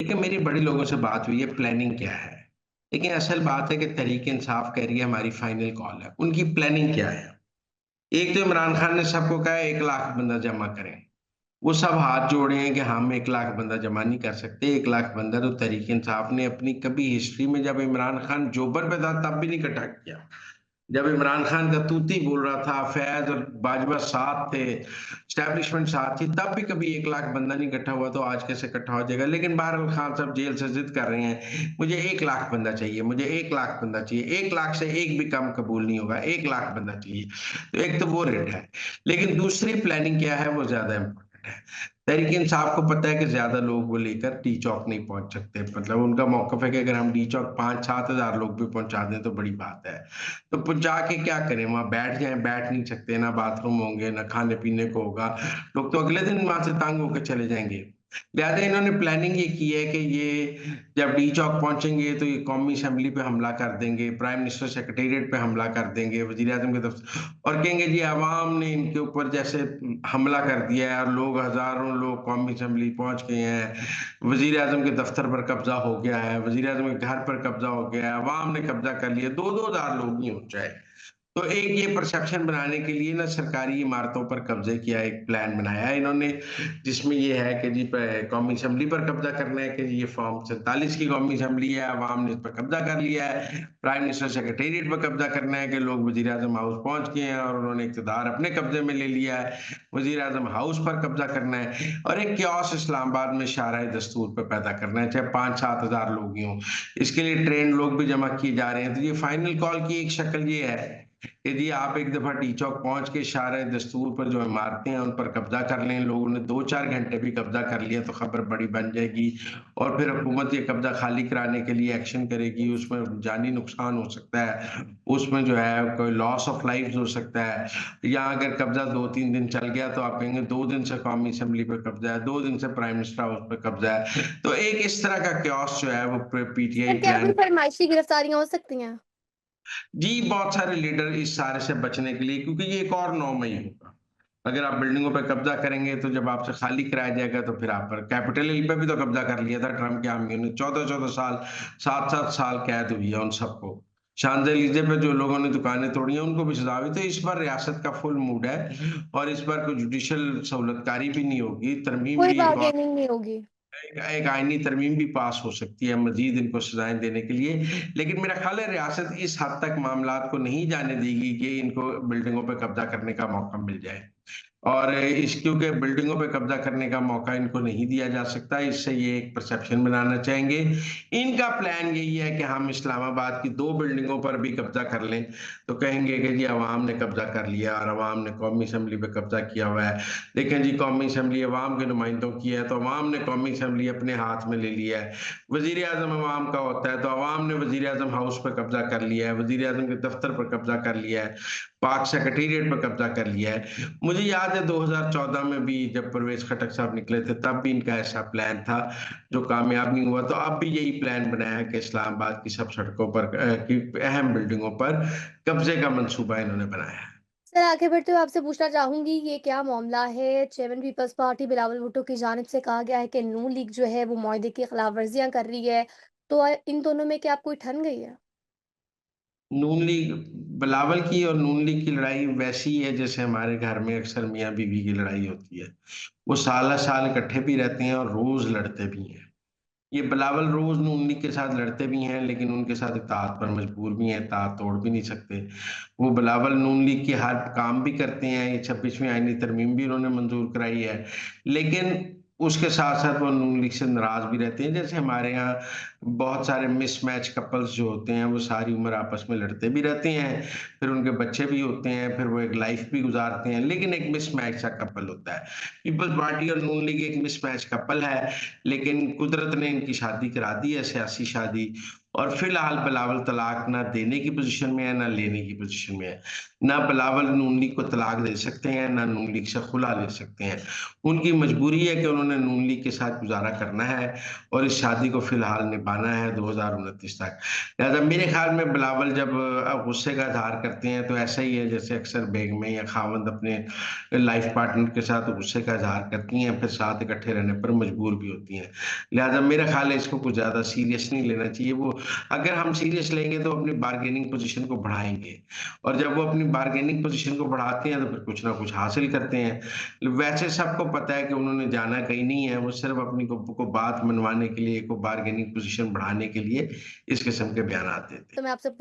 देखिए, मेरी बड़ी लोगों से बात हुई है, प्लानिंग क्या है? लेकिन असल बात है कि तहरीक-ए-इंसाफ कह रही है हमारी फाइनल कॉल है। उनकी प्लानिंग क्या है? एक तो इमरान खान ने सबको कहा है 1 लाख बंदा जमा करें। वो सब हाथ जोड़े हैं कि हम 1 लाख बंदा जमा नहीं कर सकते। 1 लाख बंदा तो तहरीक-ए-इंसाफ ने अपनी कभी हिस्ट्री में जब इमरान खान जोबर पे था तब भी नहीं इकट्ठा किया। जब इमरान खान का तूती बोल रहा था, फैज़ और बाजवा साथ थे, एस्टैब्लिशमेंट साथ थी, तब भी कभी 1 लाख बंदा नहीं इकट्ठा हुआ, तो आज कैसे इकट्ठा हो जाएगा? लेकिन बहरहाल खान साहब जेल से ज़िद कर रहे हैं, मुझे 1 लाख बंदा चाहिए, मुझे 1 लाख बंदा चाहिए, 1 लाख से एक भी कम कबूल नहीं होगा, 1 लाख बंदा चाहिए। तो एक तो वो रेट है, लेकिन दूसरी प्लानिंग क्या है, वो ज़्यादा इम्पोर्टेंट है। तहरीक-ए-इंसाफ को पता है कि ज़्यादा लोग वो लेकर डी चौक नहीं पहुँच सकते, मतलब उनका मौक़िफ़ है कि अगर हम डी चौक 5-7 हज़ार लोग भी पहुँचा दें, तो बड़ी बात है। तो पहुँचा के क्या करें? वहाँ बैठ जाएँ, बैठ नहीं सकते, ना बाथरूम होंगे, ना खाने-पीने को होगा। लोग तो अगले दिन वहाँ से तंग होके चले जाएँगे। लिहाज़ा इन्होंने प्लानिंग ये की है कि ये जब डी चौक पहुँचेंगे तो ये कौमी असेंबली पे हमला कर देंगे, प्राइम मिनिस्टर सेक्रेटेरिएट पे हमला कर देंगे, वज़ीर-ए-आज़म की दफ़्तर और कहेंगे जी अवाम ने इनके ऊपर जैसे हमला कर दिया है और लोग हज़ारों लोग कौमी असेंबली पहुँच गए हैं। वज़ीर-ए-आज़म के दफ़्तर पर कब्ज़ा हो गया है, वज़ीर-ए-आज़म के घर पर कब्ज़ा हो गया है, अवाम ने कब्ज़ा कर लिया, 2-2 हज़ार लोग नहीं हो जाए। तो एक ये परसेप्शन बनाने के लिए ना सरकारी इमारतों पर कब्ज़े किया एक प्लान बनाया है इन्होंने, जिसमें ये है कि जी प कौमी असेंबली पर कब्ज़ा करना है कि ये फॉर्म 47 की कौमी असेंबली है, अवाम ने इस पर कब्ज़ा कर लिया है। प्राइम मिनिस्टर सेक्रेटेरिएट पर कब्ज़ा करना है कि लोग वज़ीर-ए-आज़म हाउस पहुँच गए हैं और उन्होंने इक़्तिदार अपने कब्ज़े में ले लिया है। वज़ीर-ए-आज़म हाउस पर कब्ज़ा करना है और एक कियोस्क इस्लामाबाद में शाराए दस्तूर पे पैदा करना है, चाहे 5-7 हज़ार लोग ही हों। इसके लिए ट्रेन्ड लोग भी जमा किए जा रहे हैं। तो ये फाइनल कॉल की एक शक्ल ये है यदि आप एक दफ़ा टी चौक पहुँच के शार दस्तूर पर जो इमारतें हैं, उन पर कब्ज़ा कर लें, लोगों ने 2-4 घंटे भी कब्ज़ा कर लिया तो खबर बड़ी बन जाएगी और फिर हुकूमत ये कब्ज़ा खाली कराने के लिए एक्शन करेगी, उसमें जानी नुकसान हो सकता है, उसमें जो है कोई लॉस ऑफ लाइव्स हो सकता है। या अगर कब्ज़ा 2-3 दिन चल गया तो आप कहेंगे 2 दिन से कौमी असेंबली पे कब्ज़ा है, 2 दिन से प्राइम मिनिस्टर हाउस पे कब्ज़ा है। तो एक इस तरह का कियोस्क जो है वो पीटीआई सर, क्या कोई प्लान फरमाइशी गिरफ्तारियाँ हो सकती हैं? जी, बहुत सारे लीडर इस सारे से बचने के लिए क्योंकि ये एक और 9 मई होगा। अगर आप बिल्डिंगों पे कब्ज़ा करेंगे तो जब आपसे खाली कराया जाएगा तो फिर आप पर कैपिटल हिल पे भी तो कब्ज़ा कर लिया था ट्रम्प के आर्मियों ने 14-14 साल, 7-7 साल कैद हुई है उन सबको। शांज़-एलिज़े पे जो लोगों ने दुकानें तोड़ी हैं उनको भी सज़ा हुई। तो इस बार रियासत का फुल मूड है और इस बार कोई जुडिशियल सहूलतकारी भी नहीं होगी, तरमीम कोई भी एक और बार्गेनिंग नहीं होगी। एक आईनी तरमीम भी पास हो सकती है मज़ीद इनको सज़ाएँ देने के लिए। लेकिन मेरा ख़्याल है रियासत इस हद तक मामलात को नहीं जाने देगी कि इनको बिल्डिंगों पे कब्ज़ा करने का मौका मिल जाए। और इस क्योंकि बिल्डिंगों पे कब्ज़ा करने का मौका इनको नहीं दिया जा सकता, इससे ये एक परसेप्शन बनाना चाहेंगे। इनका प्लान यही है कि हम इस्लामाबाद की 2 बिल्डिंगों पर भी कब्ज़ा कर लें, तो कहेंगे कि जी अवाम ने कब्ज़ा कर लिया और अवाम ने कौमी असेंबली पे कब्ज़ा किया हुआ है। देखें जी कौमी असेंबली अवाम के नुमाइंदों की है, तो अवाम ने कौमी असेंबली अपने हाथ में ले लिया है। वज़ीर-ए-आज़म अवाम का होता है, तो अवाम ने वज़ीर-ए-आज़म हाउस पे कब्ज़ा कर लिया है, वज़ीर-ए-आज़म के दफ़्तर पर कब्ज़ा कर लिया है, पाक सेक्रेटेरिएट पर कब्ज़ा कर लिया है। मुझे याद है 2014 में भी जब परवेज़ खटक साहब निकले थे, तब भी इनका ऐसा प्लान था, जो कामयाब नहीं हुआ। तो अब भी यही प्लान बनाया है कि इस्लामाबाद की सब सड़कों पर की अहम बिल्डिंगों पर कब्ज़े का मंसूबा इन्होंने बनाया है। सर, आगे बढ़ते हुए आपसे पूछना चाहूँगी, ये क्या मामला है? Chairman People's Party Bilawal Bhutto की जानिब से कहा गया है कि नून लीग जो है वो मुआहदे की खिलाफ वर्जियाँ कर रही है। तो इन दोनों में क्या कोई ठन गई है? नून लीग बिलावल की और नून लीग की लड़ाई वैसी ही है जैसे हमारे घर में अक्सर मियाँ-बीवी की लड़ाई होती है। वो साल-साल इकट्ठे भी रहते हैं और रोज़ लड़ते भी हैं। ये बिलावल रोज़ नून लीग के साथ लड़ते भी हैं, लेकिन उनके साथ इत्तेहाद पर मजबूर भी हैं, इत्तेहाद तोड़ भी नहीं सकते। वो बिलावल नून लीग के हर काम भी करते हैं, ये 26वीं आईनी तरमीम भी उन्होंने मंज़ूर कराई है। लेकिन उसके साथ-साथ वो नून लीग से नाराज़ भी रहते हैं। जैसे हमारे यहाँ बहुत सारे मिसमैच कपल्स जो होते हैं, वो सारी उम्र आपस में लड़ते भी रहते हैं, फिर उनके बच्चे भी होते हैं, फिर वो एक लाइफ़ भी गुज़ारते हैं, लेकिन एक मिसमैच सा कपल होता है। पीपल्स पार्टी और नून लीग एक मिसमैच कपल है, लेकिन कुदरत ने इनकी शादी करा दी है, सियासी शादी, और फिलहाल बिलावल तलाक ना देने की पोजीशन में है, ना लेने की पोजीशन में है। ना बिलावल नून लीग को तलाक दे सकते हैं, ना नून लीग से खुला ले सकते हैं। उनकी मजबूरी है कि उन्होंने नून लीग के साथ गुज़ारा करना है और इस शादी को फिलहाल निभाना है 2029 तक। लिहाज़ा मेरे ख़्याल में बिलावल जब गुस्से का इज़हार करते हैं तो ऐसा ही है जैसे अक्सर बेगमें या ख़ावंद अपने लाइफ़ पार्टनर के साथ गुस्से का इज़हार करती हैं, फिर साथ इकट्ठे रहने पर मजबूर भी होती हैं। लिहाज़ा मेरा ख़्याल है इसको कुछ ज़्यादा सीरियस नहीं लेना चाहिए। वो अगर हम सीरियस लेंगे तो अपनी बार्गेनिंग पोज़ीशन को बढ़ाएँगे और जब वो अपनी बार्गेनिंग पोज़ीशन को बढ़ाते हैं तो फिर कुछ ना कुछ हासिल करते हैं। वैसे सबको पता है कि उन्होंने जाना कहीं नहीं है, वो सिर्फ़ अपनी को बात मनवाने के लिए, को बार्गेनिंग पोज़ीशन बढ़ाने के लिए इस किस्म के बयानात देते हैं। तो मैं आपसे